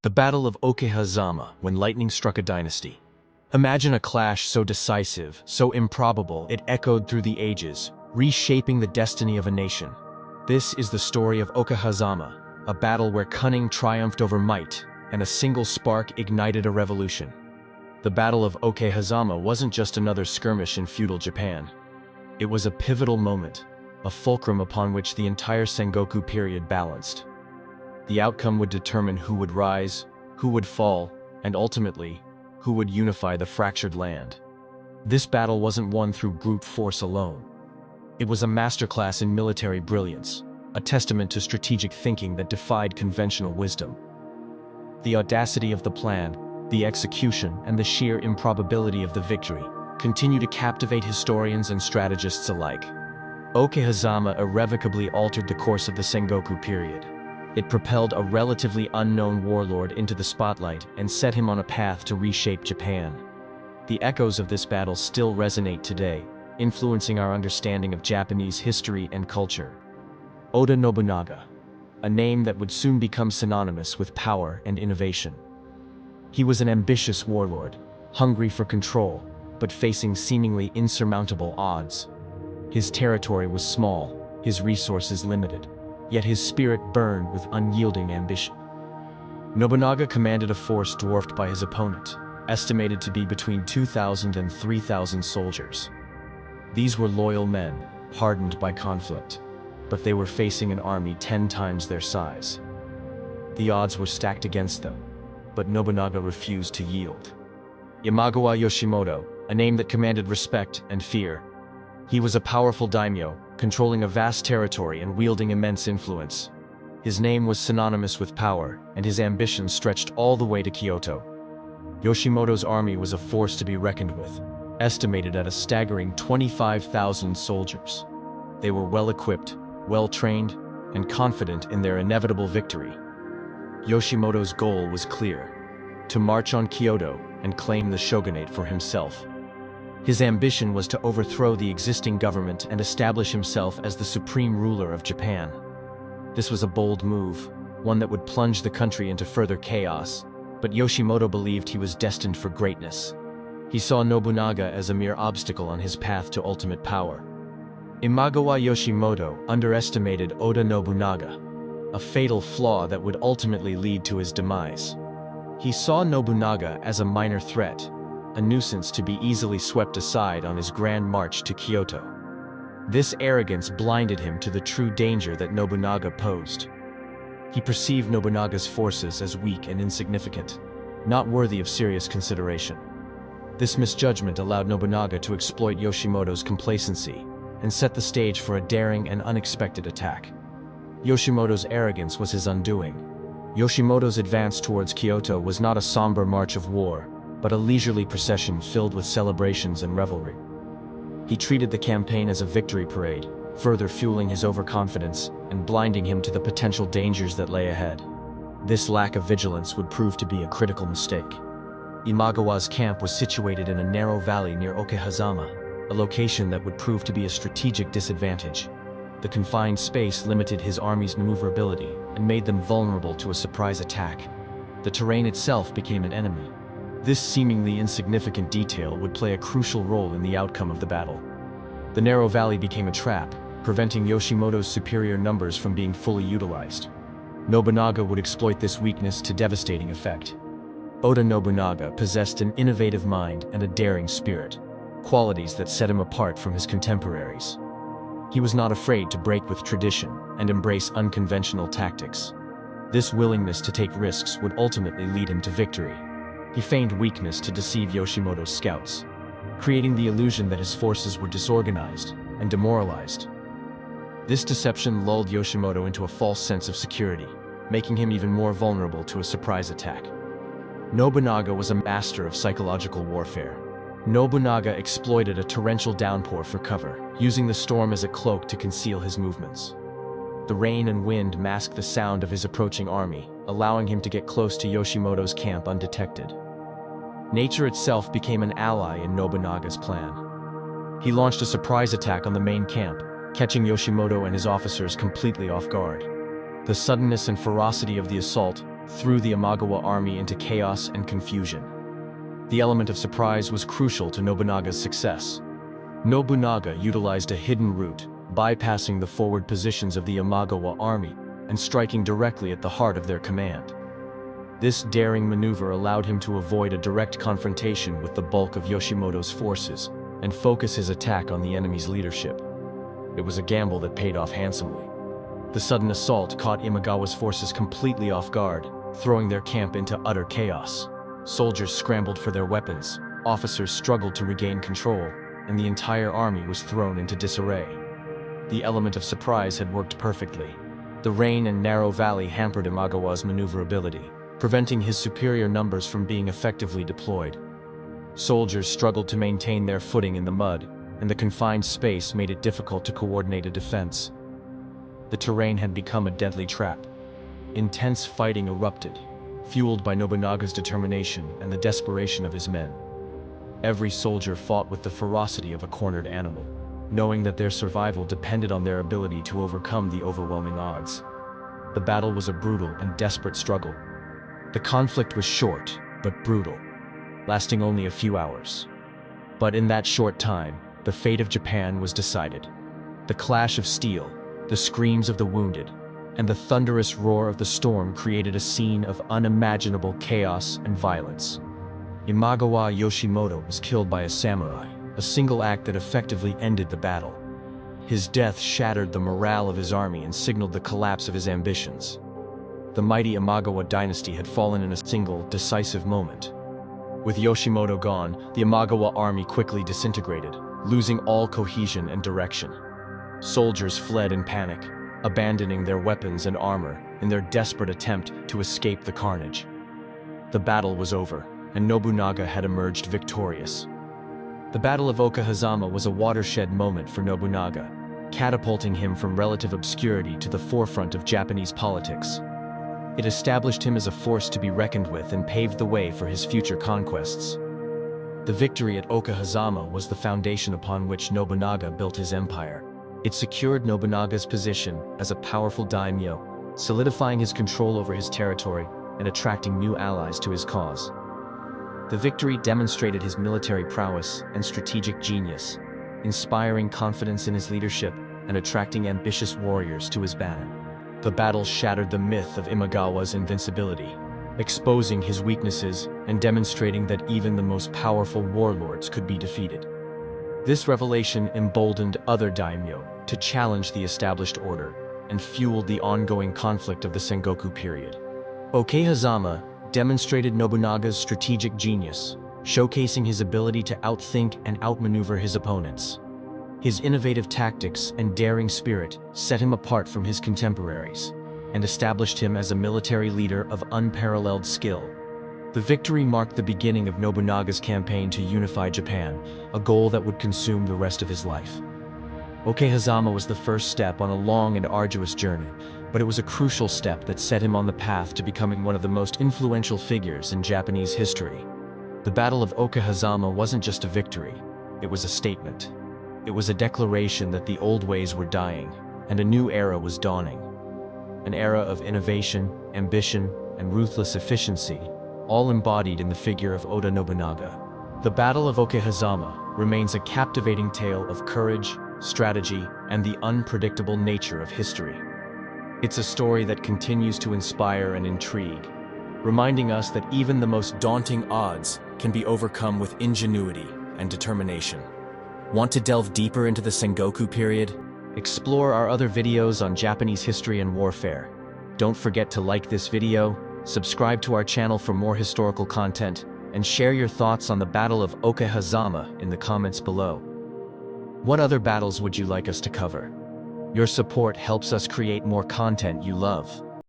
The Battle of Okehazama, when lightning struck a dynasty. Imagine a clash so decisive, so improbable, it echoed through the ages, reshaping the destiny of a nation. This is the story of Okehazama, a battle where cunning triumphed over might, and a single spark ignited a revolution. The Battle of Okehazama wasn't just another skirmish in feudal Japan. It was a pivotal moment, a fulcrum upon which the entire Sengoku period balanced. The outcome would determine who would rise, who would fall, and ultimately, who would unify the fractured land. This battle wasn't won through brute force alone. It was a masterclass in military brilliance, a testament to strategic thinking that defied conventional wisdom. The audacity of the plan, the execution, and the sheer improbability of the victory continue to captivate historians and strategists alike. Okehazama irrevocably altered the course of the Sengoku period. It propelled a relatively unknown warlord into the spotlight and set him on a path to reshape Japan. The echoes of this battle still resonate today, influencing our understanding of Japanese history and culture. Oda Nobunaga, a name that would soon become synonymous with power and innovation. He was an ambitious warlord, hungry for control, but facing seemingly insurmountable odds. His territory was small, his resources limited, yet his spirit burned with unyielding ambition. Nobunaga commanded a force dwarfed by his opponent, estimated to be between 2,000 and 3,000 soldiers. These were loyal men, hardened by conflict, but they were facing an army 10 times their size. The odds were stacked against them, but Nobunaga refused to yield. Imagawa Yoshimoto, a name that commanded respect and fear. He was a powerful daimyo, controlling a vast territory and wielding immense influence. His name was synonymous with power, and his ambition stretched all the way to Kyoto. Yoshimoto's army was a force to be reckoned with, estimated at a staggering 25,000 soldiers. They were well-equipped, well-trained, and confident in their inevitable victory. Yoshimoto's goal was clear: to march on Kyoto and claim the shogunate for himself. His ambition was to overthrow the existing government and establish himself as the supreme ruler of Japan. This was a bold move, one that would plunge the country into further chaos, but Yoshimoto believed he was destined for greatness. He saw Nobunaga as a mere obstacle on his path to ultimate power. Imagawa Yoshimoto underestimated Oda Nobunaga, a fatal flaw that would ultimately lead to his demise. He saw Nobunaga as a minor threat, a nuisance to be easily swept aside on his grand march to Kyoto. This arrogance blinded him to the true danger that Nobunaga posed. He perceived Nobunaga's forces as weak and insignificant, not worthy of serious consideration. This misjudgment allowed Nobunaga to exploit Yoshimoto's complacency and set the stage for a daring and unexpected attack. Yoshimoto's arrogance was his undoing. Yoshimoto's advance towards Kyoto was not a somber march of war, but a leisurely procession filled with celebrations and revelry. He treated the campaign as a victory parade, further fueling his overconfidence and blinding him to the potential dangers that lay ahead. This lack of vigilance would prove to be a critical mistake. Imagawa's camp was situated in a narrow valley near Okehazama, a location that would prove to be a strategic disadvantage. The confined space limited his army's maneuverability and made them vulnerable to a surprise attack. The terrain itself became an enemy. This seemingly insignificant detail would play a crucial role in the outcome of the battle. The narrow valley became a trap, preventing Yoshimoto's superior numbers from being fully utilized. Nobunaga would exploit this weakness to devastating effect. Oda Nobunaga possessed an innovative mind and a daring spirit, qualities that set him apart from his contemporaries. He was not afraid to break with tradition and embrace unconventional tactics. This willingness to take risks would ultimately lead him to victory. He feigned weakness to deceive Yoshimoto's scouts, creating the illusion that his forces were disorganized and demoralized. This deception lulled Yoshimoto into a false sense of security, making him even more vulnerable to a surprise attack. Nobunaga was a master of psychological warfare. Nobunaga exploited a torrential downpour for cover, using the storm as a cloak to conceal his movements. The rain and wind masked the sound of his approaching army, allowing him to get close to Yoshimoto's camp undetected. Nature itself became an ally in Nobunaga's plan. He launched a surprise attack on the main camp, catching Yoshimoto and his officers completely off guard. The suddenness and ferocity of the assault threw the Imagawa army into chaos and confusion. The element of surprise was crucial to Nobunaga's success. Nobunaga utilized a hidden route, bypassing the forward positions of the Imagawa army and striking directly at the heart of their command. This daring maneuver allowed him to avoid a direct confrontation with the bulk of Yoshimoto's forces and focus his attack on the enemy's leadership. It was a gamble that paid off handsomely. The sudden assault caught Imagawa's forces completely off guard, throwing their camp into utter chaos. Soldiers scrambled for their weapons, officers struggled to regain control, and the entire army was thrown into disarray. The element of surprise had worked perfectly. The rain and narrow valley hampered Imagawa's maneuverability, preventing his superior numbers from being effectively deployed. Soldiers struggled to maintain their footing in the mud, and the confined space made it difficult to coordinate a defense. The terrain had become a deadly trap. Intense fighting erupted, fueled by Nobunaga's determination and the desperation of his men. Every soldier fought with the ferocity of a cornered animal, knowing that their survival depended on their ability to overcome the overwhelming odds. The battle was a brutal and desperate struggle. The conflict was short, but brutal, lasting only a few hours. But in that short time, the fate of Japan was decided. The clash of steel, the screams of the wounded, and the thunderous roar of the storm created a scene of unimaginable chaos and violence. Imagawa Yoshimoto was killed by a samurai, a single act that effectively ended the battle. His death shattered the morale of his army and signaled the collapse of his ambitions. The mighty Imagawa dynasty had fallen in a single, decisive moment. With Yoshimoto gone, the Imagawa army quickly disintegrated, losing all cohesion and direction. Soldiers fled in panic, abandoning their weapons and armor in their desperate attempt to escape the carnage. The battle was over, and Nobunaga had emerged victorious. The Battle of Okehazama was a watershed moment for Nobunaga, catapulting him from relative obscurity to the forefront of Japanese politics. It established him as a force to be reckoned with and paved the way for his future conquests. The victory at Okehazama was the foundation upon which Nobunaga built his empire. It secured Nobunaga's position as a powerful daimyo, solidifying his control over his territory and attracting new allies to his cause. The victory demonstrated his military prowess and strategic genius, inspiring confidence in his leadership and attracting ambitious warriors to his banner. The battle shattered the myth of Imagawa's invincibility, exposing his weaknesses and demonstrating that even the most powerful warlords could be defeated. This revelation emboldened other daimyo to challenge the established order and fueled the ongoing conflict of the Sengoku period. Okehazama demonstrated Nobunaga's strategic genius, showcasing his ability to outthink and outmaneuver his opponents. His innovative tactics and daring spirit set him apart from his contemporaries and established him as a military leader of unparalleled skill. The victory marked the beginning of Nobunaga's campaign to unify Japan, a goal that would consume the rest of his life. Okehazama was the first step on a long and arduous journey, but it was a crucial step that set him on the path to becoming one of the most influential figures in Japanese history. The Battle of Okehazama wasn't just a victory, it was a statement. It was a declaration that the old ways were dying, and a new era was dawning. An era of innovation, ambition, and ruthless efficiency, all embodied in the figure of Oda Nobunaga. The Battle of Okehazama remains a captivating tale of courage, strategy, and the unpredictable nature of history. It's a story that continues to inspire and intrigue, reminding us that even the most daunting odds can be overcome with ingenuity and determination. Want to delve deeper into the Sengoku period? Explore our other videos on Japanese history and warfare. Don't forget to like this video, subscribe to our channel for more historical content, and share your thoughts on the Battle of Okehazama in the comments below. What other battles would you like us to cover? Your support helps us create more content you love.